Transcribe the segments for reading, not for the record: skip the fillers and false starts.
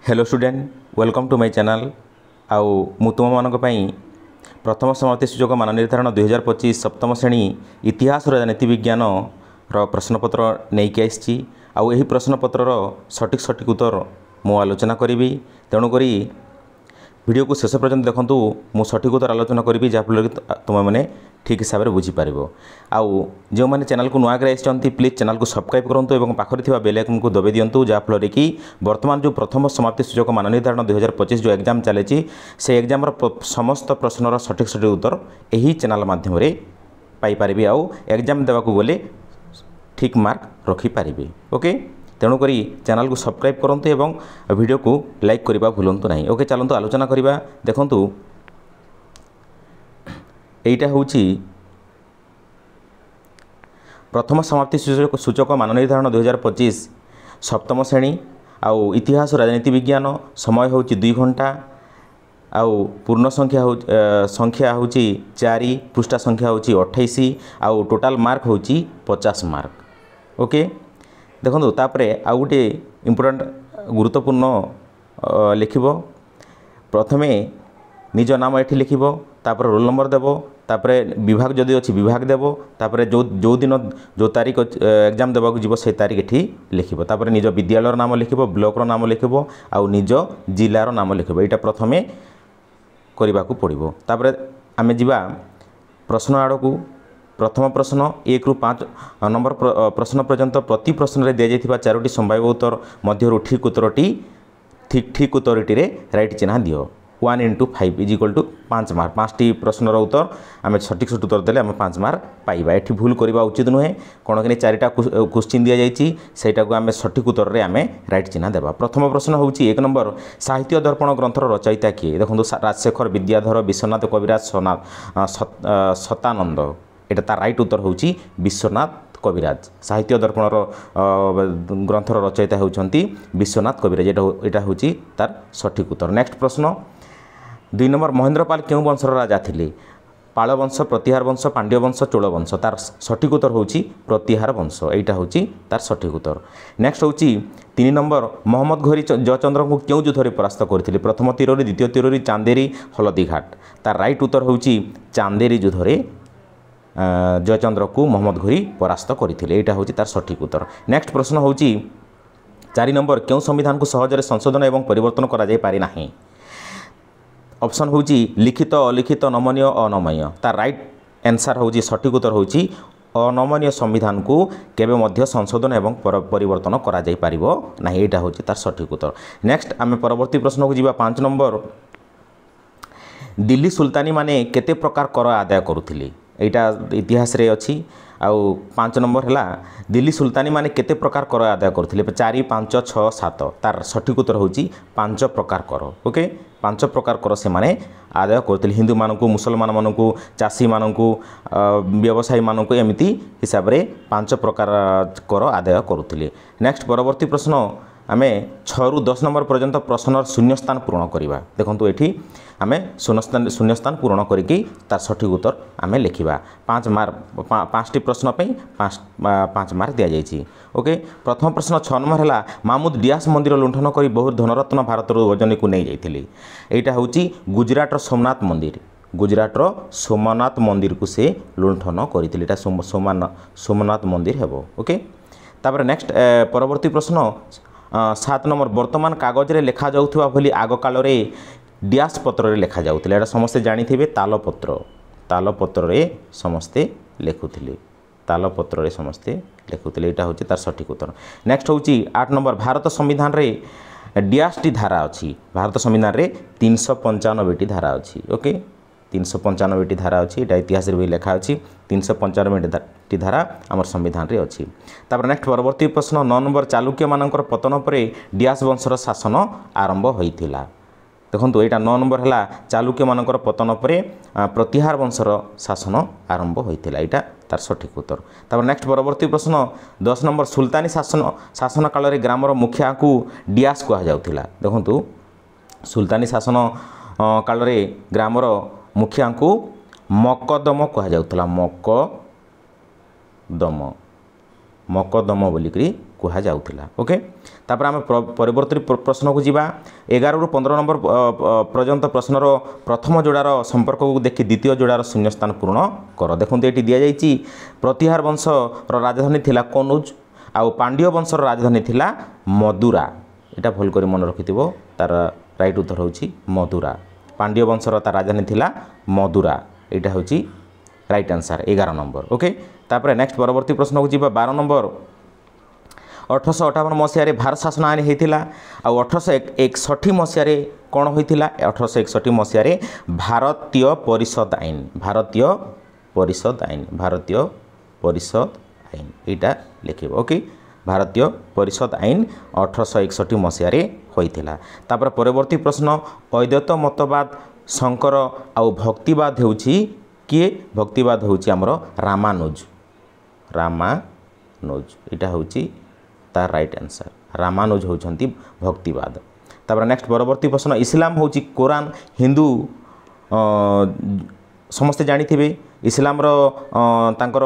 Hello student welcome to my channel आउ मु तुम मानक पई प्रथम समाप्ति सूचक मान निर्धारण 2025 सप्तम श्रेणी इतिहास राजनीति विज्ञान रो प्रश्नपत्र नहीं आसी आउ एही प्रश्नपत्र सठिक उत्तर मु आलोचना करी तेणुक वीडियो को शेष पर्यंत देखूँ मु सठिक उत्तर आलोचना करी जहाँफल तुम मैंने ठीक हिसाब से बुझीपार आउ जो मैंने चैनल को नुआ कर प्लीज चैनल को सब्सक्राइब करूँ और पाखरे बेल आइकन को दबाई दिंतु जहाँफल कि वर्तमान जो प्रथम समाप्ति सूचक मान निर्धारण 2025 जो एग्जाम चली से एग्जाम समस्त प्रश्नर सठिक उत्तर यही चैनल माध्यम पाइपर आउ एग्जाम देवाक गले ठीक मार्क रखिपारे। ओके तेणुक चैनल को सब्सक्राइब करूँ एवं वीडियो को लाइक करने भूलु ना। ओके चलतु आलोचना करवा देखूँ एटा हूँ प्रथम समाप्ति सूचक मान निर्धारण 2025 सप्तम श्रेणी आउ इतिहास राजनीति विज्ञान समय हूँ 2 घंटा आउ पूर्ण संख्या हूँ 4 पृष्ठा संख्या हूँ 28 आउ टोटाल मार्क हूँ 50 मार्क। ओके देखो तापरे आउ गोटे इम्पोर्टेंट गुरुत्वपूर्ण लिखिब प्रथमे निज नाम एठी लिखिब तापर रोल नंबर देव तापरे विभाग जदि अच्छी विभाग देव तापरे जो दिन जो तारीख एग्जाम देवाक जीव से तारीख एठी लिखिब तापरे निज विद्यालय नाम लिखिब ब्लॉक नाम लिखिब आउ निज जिलार नाम लिखिब एटा प्रथमे करने को पड़ो। तापरे आमे जिबा प्रश्न आड़ को प्रथम प्रश्न 1 ରୁ 5 नंबर प्रश्न पर्यंत प्रति प्रश्न रे दि जाइथिबा 4टी संभाव्य उत्तर मध्य ठीक उत्तरटी ठीक उत्तरटी रे राइट चिन्ह दियो 1 × 5 = 5 मार्क 5टी प्रश्नर उत्तर आम सठिक उत्तर देले आम 5 मार्क पाइबा। एठी भूल करवा उचित नुहे कौन कि 4टा क्वेश्चन दि जाइए सेटा को आम सठिक उत्तर रे आम राइट चिन्ह देवा। प्रथम प्रश्न हूँ 1 नंबर साहित्य दर्पण ग्रंथर रचयिता किए देखो राजशेखर विद्याधर विश्वनाथ कविराज सतानंद एटा तार राइट उत्तर हूँ विश्वनाथ कविराज। साहित्य दर्पणर ग्रंथर रचयिता होउछंती विश्वनाथ कविराज एटा हूँ तार सठिक उत्तर। नेक्स्ट प्रश्न 2 नंबर महेंद्रपाल क्यों वंशर राजा थिले पाल वंश प्रतिहार वंश पांड्य वंश चोल वंश तार सठिक उत्तर हूँ प्रतिहार वंश एटा हूँ तार सठिक उत्तर। नेक्स्ट हूँ 3 नंबर मोहम्मद घोरी जयचंद्र को क्यों युद्ध में परास्त करथिले प्रथम तीररी द्वितीय तीररी चांदेरी हलदीघाट तार राइट उत्तर हूँ चांदेरी युद्ध में जयचंद्र को मोहम्मद घोरी परास्त करथिले एटा हूँ तार सठिक उत्तर। नेक्स्ट प्रश्न हूँ 4 नंबर क्यों संविधान को सहजरे संशोधन एवं परिवर्तन करा जाय पारि नाही ऑप्शन हूँ लिखित अलिखित नमनीय अनमनीय तार राइट आंसर हूँ सठिक उत्तर हूँ अनमनीय संविधान को केबे मध्य संशोधन एवं परिवर्तन करा जाय पारिबो नाही एटा हूँ तार सठिक उत्तर। नेक्स्ट आम परवर्ती प्रश्न को जीवा 5 नंबर दिल्ली सुल्तानी माने केते प्रकार कर आदाय करुथिले एटा इतिहास रे अछि आउ 5 नंबर है दिल्ली सुल्तानी माने केते प्रकार कर आदाय करथिले 4 5 6 7 तार सठिक उत्तर हूँ 5 प्रकार कर। ओके 5 प्रकार कर से माने आदाय करथिले हिंदू मानकु मुसलमान मानकु चाषी मानकु व्यवसायी मानकु एमिति हिसाब रे 5 प्रकार कर आदाय करुथिले। नेक्स्ट परवर्ती प्रश्न आमे 6 ରୁ 10 नंबर पर्यंत प्रश्नर शून्य स्थान पूर्ण करवा देखो ये आम शून्य स्थान पूर्ण करके तार सठिक उत्तर आम लिखा 5 मार्क 5टी प्रश्न पे 5 मार्क दि जाइए। ओके प्रथम प्रश्न 6 नंबर है मामूद डियास मंदिर लुंठन कर बहुत धनरत्न भारत वजनी को नहीं जाइए यहाँ हूँ गुजराटर सोमनाथ मंदिर गुजराटर सोमनाथ मंदिर को से लुंठन करते सोमनाथ मंदिर हे। ओके तापर नेक्स्ट परवर्ती प्रश्न 7 नंबर वर्तमान कागज रे लेखा जाउथुवा भली आग काल रे डियास पत्र रे लेखा जाउथिले एटा समस्ते जानिथिबे तालपत्र रे समस्ते लेखुथिले तालपत्र रे समस्ते लेखुथिले एटा होची तार सठिक उत्तर। नेक्स्ट होची 8 नंबर भारत संविधान रे डियास टी धारा अछि भारत संविधान रे 395 टी धारा अछि। ओके 395 टी धारा अच्छी एटा इतिहास रे भी लेखा अच्छी 395 टी धारा आमर संविधान रे अच्छी। तापर नेक्स्ट परवर्ती प्रश्न 9 नंबर चालुक्य मानकर पतन पर डियास वंशर शासन आरंभ होइथिला देखो यहाँ 9 नंबर है चालुक्य मानकर पतन पर प्रतिहार वंशर शासन आरंभ होइथिला एटा तार सठिक उत्तर। तापर नेक्स्ट परवर्ती प्रश्न 10 नंबर सुल्तानी शासन काल रे ग्रामर मुखिया को डियास कहा जाउथिला देखो सुल्तानी शासन काल रे ग्रामर मुखिया को मकदम कह जाउथला मकदम बोलिक କୁହାଯାଉଥିଲା। ଓକେ, ତାପରେ ଆମେ ପରବର୍ତ୍ତୀ ପ୍ରଶ୍ନକୁ ଯିବା। 11 ରୁ 15 ନମ୍ବର ପର୍ଯ୍ୟନ୍ତ ପ୍ରଶ୍ନର ପ୍ରଥମ ଯୋଡ଼ାର ସମ୍ପର୍କକୁ ଦେଖି ଦ୍ୱିତୀୟ ଯୋଡ଼ାର ଶୂନ୍ୟସ୍ଥାନ ପୂରଣ କର। ଦେଖନ୍ତୁ ଏଠି ଦିଆଯାଇଛି ପ୍ରତିହାର ବଂଶର ରାଜଧାନୀ ଥିଲା କନୌଜ ଆଉ ପାଣ୍ଡ୍ୟ ବଂଶର ରାଜଧାନୀ ଥିଲା ମଦୁରା। এটা ଭଲ କରି ମନେ ରଖିଥିବ, ତାର ରାଇଟ୍ ଉତ୍ତର ହେଉଛି ମଦୁରା। ପାଣ୍ଡ୍ୟ ବଂଶର ତା ରାଜଧାନୀ ଥିଲା ମଦୁରା। ଏଇଟା ହେଉଛି ରାଇଟ୍ ଆନ୍ସର୍ 11 ନମ୍ବର। ଓକେ, ତାପରେ ନେକ୍ସଟ ପରବର୍ତ୍ତୀ ପ୍ରଶ୍ନକୁ ଯିବା 12 ନମ୍ବର। 1858 ମସିହାରେ ଭାରତ ଶାସନ ଆଇନ ହୋଇଥିଲା ଆଉ 1861 ମସିହାରେ କ'ଣ ହୋଇଥିଲା? 1861 ମସିହାରେ ଭାରତୀୟ ପରିଷଦ ଆଇନ, ଭାରତୀୟ ପରିଷଦ ଆଇନ, ଭାରତୀୟ ପରିଷଦ ଆଇନ ଏଇଟା ଲେଖିବ। ଓକେ, ଭାରତୀୟ ପରିଷଦ ଆଇନ 1861 ମସିହାରେ ହୋଇଥିଲା। ତାପରେ ପରବର୍ତ୍ତୀ ପ୍ରଶ୍ନ, ଅଦ୍ୱୈତ ମତବାଦ, ଶଙ୍କର ଆଉ ଭକ୍ତିବାଦ ହେଉଛି କିଏ? ଭକ୍ତିବାଦ ହେଉଛି ଆମର ରାମାନୁଜ, ରାମାନୁଜ ଏଇଟା ହେଉଛି ତାର ରାଇଟ୍ ଆନ୍ସର୍। ରାମାନୁଜ ହେଉଛନ୍ତି ଭକ୍ତିବାଦ। ତାପରେ ନେକ୍ସଟ ପରବର୍ତ୍ତୀ ପ୍ରଶ୍ନ, ଇସଲାମ ହେଉଛି କୋରାନ, ହିନ୍ଦୁ ସମସ୍ତେ ଜାଣିଥିବେ ଇସଲାମର ତାଙ୍କର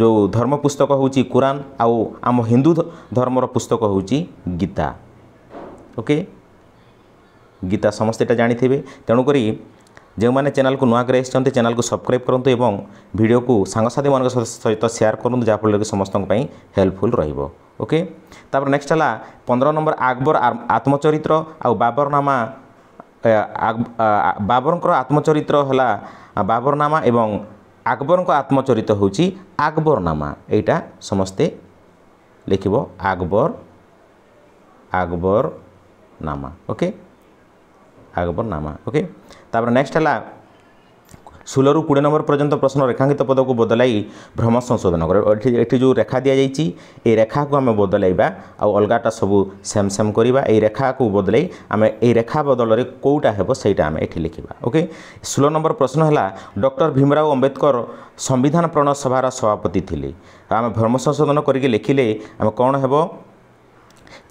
ଯେଉଁ ଧର୍ମ ପୁସ୍ତକ ହେଉଛି କୁରାନ ଆଉ ଆମ ହିନ୍ଦୁ ଧର୍ମର ପୁସ୍ତକ ହେଉଛି ଗୀତା। ଓକେ, ଗୀତା ସମସ୍ତେ ଏଇଟା ଜାଣିଥିବେ। ତେଣୁକରି ଯେଉଁମାନେ ଚ୍ୟାନେଲକୁ ନୂଆ କରି ଆସିଛନ୍ତି ଚ୍ୟାନେଲକୁ ସବସ୍କ୍ରାଇବ୍ କରନ୍ତୁ ଏବଂ ଭିଡ଼ିଓକୁ ସାଙ୍ଗସାଥିମାନଙ୍କ ସହିତ ସେୟାର କରନ୍ତୁ, ଯାହାଫଳରେ କି ସମସ୍ତଙ୍କ ପାଇଁ ହେଲ୍ପଫୁଲ୍ ରହିବ। ଓକେ, ତାପରେ ନେକ୍ସଟ ହେଲା 15 ନମ୍ବର, ଆକବର ଆତ୍ମଚରିତ୍ର ଆଉ ବାବରନାମା। ବାବରଙ୍କର ଆତ୍ମଚରିତ୍ର ହେଲା ବାବରନାମା ଏବଂ ଆକବରଙ୍କ ଆତ୍ମଚରିତ୍ର ହେଉଛି ଆକବରନାମା। ଏଇଟା ସମସ୍ତେ ଲେଖିବ, ଆକବରନାମା। ଓକେ, ଆକବରନାମା। ଓକେ, ତାପରେ ନେକ୍ସଟ ହେଲା 16 ରୁ 20 ନମ୍ବର ପର୍ଯ୍ୟନ୍ତ ପ୍ରଶ୍ନ ରେଖାଙ୍କିତ ପଦକୁ ବଦଳାଇ ଭ୍ରମ ସଂଶୋଧନ କର। ଏଠି ଯେଉଁ ରେଖା ଦିଆଯାଇଛି এই ରେଖାକୁ ଆମେ ବଦଳାଇବା ଆଉ ଅଲଗାଟା ସବୁ ସେମ୍ ସେମ୍ କରିବା। এই ରେଖାକୁ ବଦଳାଇ ଆମେ এই ରେଖା ବଦଳରେ କେଉଁଟା ହେବ ସେଇଟା ଆମେ ଏଠି ଲେଖିବା। ଓକେ, 16 ନମ୍ବର ପ୍ରଶ୍ନ ହେଲା ଡକ୍ଟର ଭୀମରାଓ ଅମ୍ବେଦକର ସମ୍ବିଧାନ ପ୍ରଣୟନ ସଭାର ସଭାପତି ଥିଲେ। ଆମେ ଭ୍ରମ ସଂଶୋଧନ କରିକି ଲେଖିଲେ ଆମେ କ'ଣ ହେବ?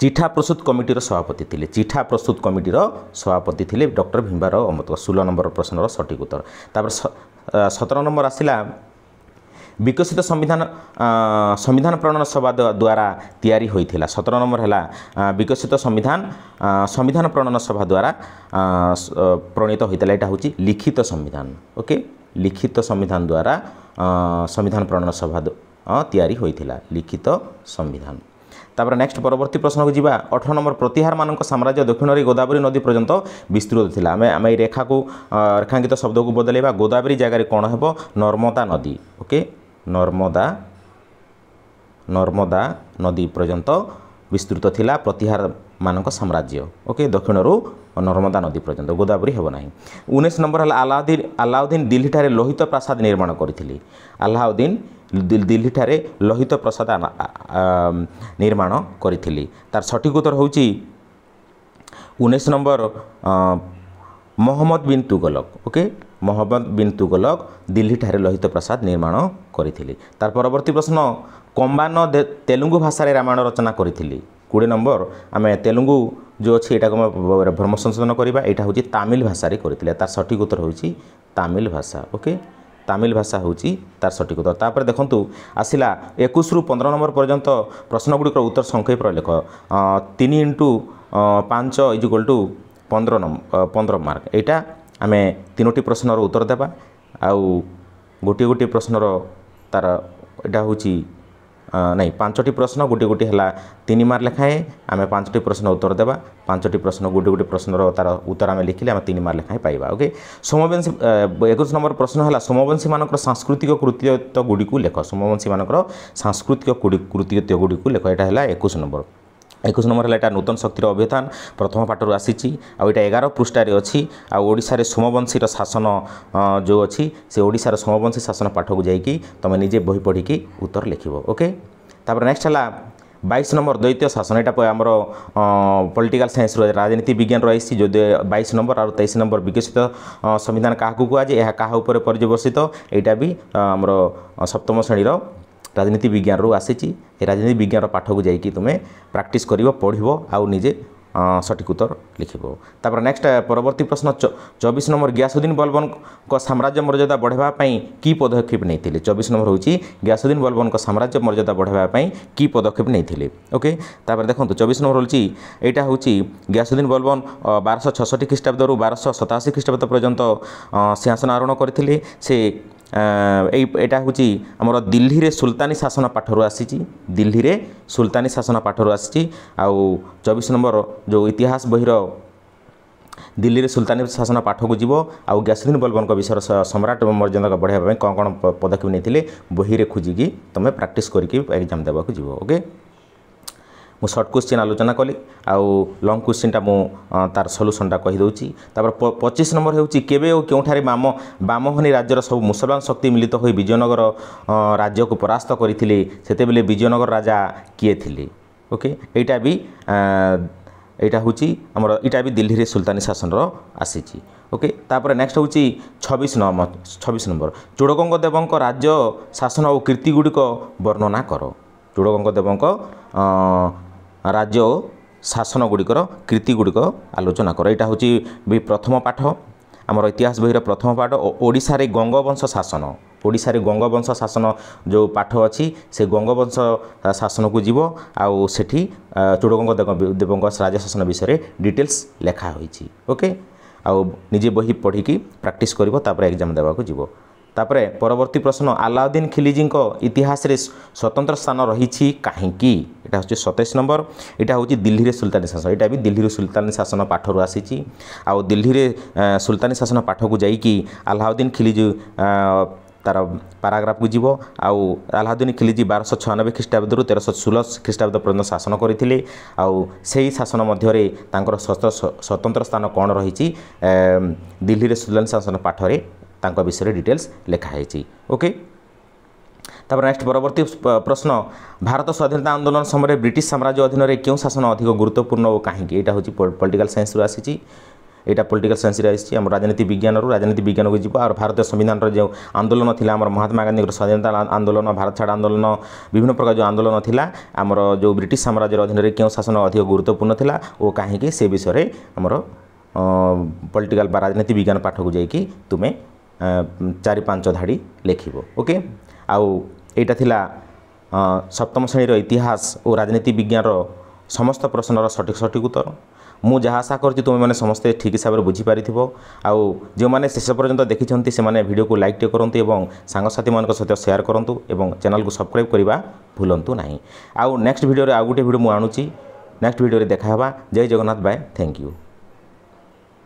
ଚିଠା ପ୍ରସ୍ତୁତ କମିଟିର ସଭାପତି ଥିଲେ, ଚିଠା ପ୍ରସ୍ତୁତ କମିଟିର ସଭାପତି ଥିଲେ ଡକ୍ଟର ଭୀମରାଓ ଅମ୍ବେଦକର। 16 ନମ୍ବର ପ୍ରଶ୍ନର ସଠିକ୍ ଉତ୍ତର। ତାପରେ 17 ନମ୍ବର ଆସିଲା ବିକଶିତ ସମ୍ବିଧାନ ପ୍ରଣୟନ ସଭା ଦ୍ୱାରା ତିଆରି ହୋଇଥିଲା। 17 ନମ୍ବର ହେଲା ବିକଶିତ ସମ୍ବିଧାନ ପ୍ରଣୟନ ସଭା ଦ୍ୱାରା ପ୍ରଣୀତ ହୋଇଥିଲା। ଏଇଟା ହେଉଛି ଲିଖିତ ସମ୍ବିଧାନ। ଓକେ, ଲିଖିତ ସମ୍ବିଧାନ ଦ୍ୱାରା ସମ୍ବିଧାନ ପ୍ରଣୟନ ସଭା ତିଆରି ହୋଇଥିଲା, ଲିଖିତ ସମ୍ବିଧାନ। ତାପରେ ନେକ୍ସଟ ପରବର୍ତ୍ତୀ ପ୍ରଶ୍ନକୁ ଯିବା। 18 ନମ୍ବର, ପ୍ରତିହାରମାନଙ୍କ ସାମ୍ରାଜ୍ୟ ଦକ୍ଷିଣରେ ଗୋଦାବରୀ ନଦୀ ପର୍ଯ୍ୟନ୍ତ ବିସ୍ତୃତ ଥିଲା। ଆମେ এই ରେଖାକୁ ରେଖାଙ୍କିତ ଶବ୍ଦକୁ ବଦଳାଇବା। ଗୋଦାବରୀ ଜାଗାରେ କ'ଣ ହେବ? ନର୍ମଦା ନଦୀ। ଓକେ, ନର୍ମଦା ନଦୀ ପର୍ଯ୍ୟନ୍ତ ବିସ୍ତୃତ ଥିଲା ପ୍ରତିହାରମାନଙ୍କ ସାମ୍ରାଜ୍ୟ। ଓକେ, ଦକ୍ଷିଣରୁ ନର୍ମଦା ନଦୀ ପର୍ଯ୍ୟନ୍ତ, ଗୋଦାବରୀ ହେବ ନାହିଁ। 19 ନମ୍ବର ହେଲା ଆଲାଉଦ୍ଦିନ ଦିଲ୍ଲୀଠାରେ ଲୋହିତ ପ୍ରାସାଦ ନିର୍ମାଣ କରିଥିଲେ। ଆଲାଉଦ୍ଦିନ ଦିଲ୍ଲୀଠାରେ ଲୋହିତ ପ୍ରାସାଦ ନିର୍ମାଣ କରିଥିଲେ। ତାର ସଠିକ୍ ଉତ୍ତର ହେଉଛି 19 ନମ୍ବର ମହମ୍ମଦ ବିନ୍ ତୁଗଲକ। ଓକେ, ମହମ୍ମଦ ବିନ୍ ତୁଗଲକ ଦିଲ୍ଲୀଠାରେ ଲୋହିତ ପ୍ରାସାଦ ନିର୍ମାଣ କରିଥିଲେ। ତାର ପରବର୍ତ୍ତୀ ପ୍ରଶ୍ନ, କମ୍ବାନ ତେଲୁଗୁ ଭାଷାରେ ରାମାୟଣ ରଚନା କରିଥିଲେ। 20 ନମ୍ବର, ଆମେ ତେଲୁଗୁ ଯେଉଁ ଅଛି ଏଇଟାକୁ ଆମେ ଭ୍ରମ ସଂଶୋଧନ କରିବା। ଏଇଟା ହେଉଛି ତାମିଲ ଭାଷାରେ କରିଥିଲେ। ତାର ସଠିକ୍ ଉତ୍ତର ହେଉଛି ତାମିଲ ଭାଷା। ଓକେ, ତାମିଲ ଭାଷା ହେଉଛି ତାର ସଠିକ୍ ଉତ୍ତର। ତାପରେ ଦେଖନ୍ତୁ ଆସିଲା 21 ରୁ 15 ନମ୍ବର ପର୍ଯ୍ୟନ୍ତ ପ୍ରଶ୍ନଗୁଡ଼ିକର ଉତ୍ତର ସଂକ୍ଷେପରେ ଲେଖ। 3 × 5 = 15 ମାର୍କ। ଏଇଟା ଆମେ 3ଟି ପ୍ରଶ୍ନର ଉତ୍ତର ଦେବା ଆଉ ଗୋଟିଏ ପ୍ରଶ୍ନର ତାର ଏଇଟା ହେଉଛି ନାଇଁ 5ଟି ପ୍ରଶ୍ନ ଗୋଟିଏ ହେଲା 3 ମାର୍କ ଲେଖାଏଁ। ଆମେ 5ଟି ପ୍ରଶ୍ନ ଉତ୍ତର ଦେବା। 5ଟି ପ୍ରଶ୍ନ ଗୋଟିଏ ପ୍ରଶ୍ନର ତାର ଉତ୍ତର ଆମେ ଲିଖିଲେ ଆମେ 3 ମାର୍କ ଲେଖାଏଁ ପାଇବା। ଓକେ, ସୋମବଂଶୀ 21 ନମ୍ବର ପ୍ରଶ୍ନ ହେଲା ସୋମବଂଶୀମାନଙ୍କର ସାଂସ୍କୃତିକ କୃତିତ୍ୱ ଗୁଡ଼ିକୁ ଲେଖ। ସୋମବଂଶୀମାନଙ୍କର ସାଂସ୍କୃତିକ କୃତିତ୍ୱ ଗୁଡ଼ିକୁ ଲେଖ। ଏଇଟା ହେଲା 21 ନମ୍ବର। 21 ନମ୍ବର ହେଲା ଏଇଟା ନୂତନ ଶକ୍ତିର ଅଭ୍ୟୁତ୍ଥାନ, ପ୍ରଥମ ପାଠରୁ ଆସିଛି ଆଉ ଏଇଟା 11 ପୃଷ୍ଠାରେ ଅଛି। ଆଉ ଓଡ଼ିଶାରେ ସୋମବଂଶୀର ଶାସନ ଯେଉଁ ଅଛି ସେ ଓଡ଼ିଶାର ସୋମବଂଶୀ ଶାସନ ପାଠକୁ ଯାଇକି ତୁମେ ନିଜେ ବହି ପଢ଼ିକି ଉତ୍ତର ଲେଖିବ। ଓକେ, ତାପରେ ନେକ୍ସଟ ହେଲା 22 ନମ୍ବର ଦ୍ୱୈତ ଶାସନ। ଏଇଟା ଆମର ପଲିଟିକାଲ ସାଇନ୍ସର ରାଜନୀତି ବିଜ୍ଞାନର ଆସିଛି। ଯଦି 22 ନମ୍ବର ଆଉ 23 ନମ୍ବର ବିକଶିତ ସମ୍ବିଧାନ କାହାକୁ କୁହାଯାଏ, ଏହା କାହା ଉପରେ ପର୍ଯ୍ୟବସିତ, ଏଇଟା ବି ଆମର ସପ୍ତମ ଶ୍ରେଣୀର ରାଜନୀତି ବିଜ୍ଞାନରୁ ଆସିଛି। ଏ ରାଜନୀତି ବିଜ୍ଞାନର ପାଠକୁ ଯାଇକି ତୁମେ ପ୍ରାକ୍ଟିସ୍ କରିବ, ପଢ଼ିବ ଆଉ ନିଜେ सठिक उत्तर लिखिबो। तापर नेक्स्ट परवर्ती प्रश्न 24 नंबर गियासुद्दीन बलबन को साम्राज्य मर्यादा बढ़ावा पई की पदक्षेप नैथिले। 24 नंबर होची गियासुद्दीन बलबन को साम्राज्य मर्यादा बढ़ावा पई की पदक्षेप नैथिले। ओके तापर देखंतु 24 नंबर होची एटा होची गियासुद्दीन बलबन 1266 ख्रीष्टाब्द रु 1287 ख्रीष्टाब्द पर्यंत सिंहासन आरोहण करथिले। से एटा होची हमर दिल्ली रे सुल्तानी शासन पाठरु आसीची। दिल्ली रे सुल्तानी शासन पाठरु आसीची। आउ 24 नंबर जो इतिहास बहिर दिल्ली रे सुल्तानी शासन पाठ को जीव आउ गियासुद्दीन बलबन को विषय सम्राट मर्यादा बढ़ावा कौन कौन पदक्षेप नहीं बही रे खोजिकी तुम प्रैक्टिस करके एग्जाम देवा जीव। ओके मु शॉर्ट क्वेश्चन आलोचना कली आउ लॉन्ग क्वेश्चनटा मु तार सॉल्यूशनटा कहि दउची। तापर 25 नंबर हेउची केबे ओ केउठारे बामहनी राज्यर सब मुसलमान शक्ति मिलित होई विजयनगर राज्य को परास्त करिथिले सेते बेले विजयनगर राजा किए थिले। ओके एटा भी एटा होची हमर एटा भी दिल्ली रे सुल्तानी शासन रो आसीची। ओके तापर नेक्स्ट होची 26 नंबर चूड़गंग देवंक राज्य शासन और कीर्ति गुड़िक वर्णना कर। चूड़गंग देवंक राज्य शासन गुड़िकर कीर्ति गुड़िक आलोचना कर। एटा होची भी प्रथम पाठ आमर इतिहास बहिर प्रथम पाठ। ओडिशा रे गंगवंश शासन ओडिशा रे गंगवंश शासन जो पाठ अच्छी से गंगवंश शासन को जीव आउ सेठी चूड़गंग देवंक राज्य शासन विषय डिटेल्स लेखा होईची। ओके आउ निजे बही पढ़ी प्रैक्टिस करिवो तापर एग्जाम देवा को जीव। तापरे परवर्ती प्रश्न अलाउद्दीन खिलजी इतिहास रे स्वतंत्र स्थान रही कहीं। एटा होची 27 नंबर एटा होची दिल्ली रे सुल्तानी शासन। एटा भी दिल्ली रे सुल्तानी शासन पाठरु आसीची। आउ दिल्ली रे सुल्तानी शासन पाठ को जाइकी अलाउद्दीन खिलजी तार पाराग्राफ को जीव आउ अलाउद्दीन खिलजी 1296 ख्रीष्टाब्द रु 1316 ख्रीष्टाब्द पर्यंत शासन करथिले। आउ सेही शासन मध्यरे तांकर स्वतंत्र स्थान कौन रही दिल्ली रे सुल्तानी शासन पाठरे तांका विषय डिटेल्स लिखा है। ओके तापर नेक्स्ट परवर्ती प्रश्न भारत स्वाधीनता आंदोलन समय ब्रिटिश साम्राज्य अधीन रे क्यों शासन अधिक गुरुत्वपूर्ण और कहीं। एटा होची पॉलिटिकल साइंस रु आसीची। एटा पॉलिटिकल साइंस रे आसीची हम राजनीति विज्ञान को जीव और भारतीय संविधान रो जो आंदोलन थिला हमर महात्मा गांधी स्वाधीनता आंदोलन भारत छाड़ आंदोलन विभिन्न प्रकार जो आंदोलन थिला हमर जो ब्रिटिश साम्राज्य अधीन रे क्यों शासन अधिक गुरुत्वपूर्ण थिला और कहीं से विषय हमर पॉलिटिकल बा राजनीति विज्ञान पाठ को जाइकी तुमे 4-5 धाड़ी लिखिबो। ओके आउ एटा थिला सप्तम श्रेणी इतिहास और राजनीति विज्ञान समस्त प्रश्नर सठिक उत्तर। मु जहाँ आशा करछि तुम मैंने समस्ते ठीक हिसाब से बुझीपारी आउ जो मैंने शेष पर्यंत देखी से वीडियो को लाइक करंतु एवं सांगसाथी मान सहित शेयर करंतु एवं चैनल को सब्सक्राइब करने भूलंतु नहीं। आउ नेक्स्ट वीडियो आउ गोटे वीडियो मु आणुची नेक्स्ट वीडियो देखा। जय जगन्नाथ बाय थैंक यू।